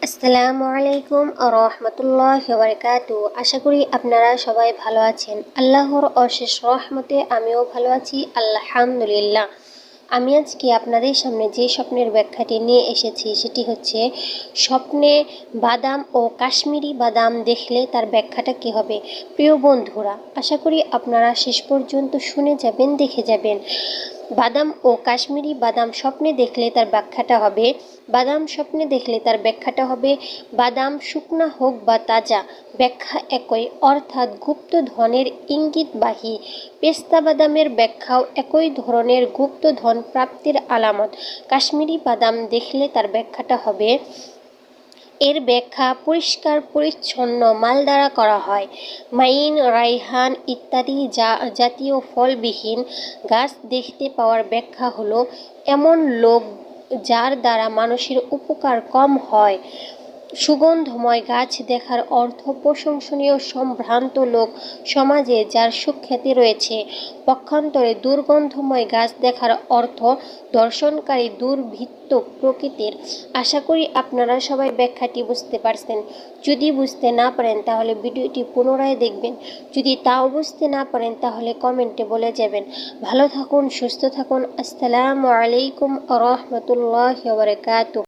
আসসালামু আলাইকুম রাহমাতুল্লাহি ওয়া বারাকাতুহু। আশা করি আপনারা সবাই ভালো আছেন। আল্লাহর অশেষ রহমতে আমিও ভালো আছি, আলহামদুলিল্লাহ। আমি আজকে আপনাদের সামনে যে স্বপ্নের ব্যাখ্যাটি নিয়ে এসেছি সেটি হচ্ছে, স্বপ্নে বাদাম ও কাশ্মীরি বাদাম দেখলে তার ব্যাখ্যাটা কী হবে। প্রিয় বন্ধুরা, আশা করি আপনারা শেষ পর্যন্ত শুনে যাবেন, দেখে যাবেন। বাদাম ও কাশ্মীরি বাদাম স্বপ্নে দেখলে তার ব্যাখ্যাটা হবে, বাদাম শুকনা হোক বা তাজা, ব্যাখ্যা একই, অর্থাৎ গুপ্ত ধনের ইঙ্গিতবাহী। পেস্তা বাদামের ব্যাখ্যাও একই ধরনের, গুপ্ত ধন প্রাপ্তির আলামত। কাশ্মীরি বাদাম দেখলে তার ব্যাখ্যাটা হবে, এর ব্যাখ্যা পরিষ্কার পরিচ্ছন্ন মাল দ্বারা করা হয়। মাইন, রাইহান ইত্যাদি জাতীয় ফলবিহীন গাছ দেখতে পাওয়ার ব্যাখ্যা হলো, এমন লোক যার দ্বারা মানুষের উপকার কম হয়। সুগন্ধময় গাছ দেখার অর্থ প্রশংসনীয় সম্ভ্রান্ত লোক সমাজে যার সুখ্যাতি রয়েছে। পক্ষান্তরে দুর্গন্ধময় গাছ দেখার অর্থ দর্শনকারী দুর্বৃত্ত প্রকৃতির। আশা করি আপনারা সবাই ব্যাখ্যাটি বুঝতে পারছেন। যদি বুঝতে না পারেন তাহলে ভিডিওটি পুনরায় দেখবেন। যদি তাও বুঝতে না পারেন তাহলে কমেন্টে বলে যাবেন। ভালো থাকুন, সুস্থ থাকুন। আসসালামু আলাইকুম রাহমাতুল্লাহি ওয়া বারাকাতুহু।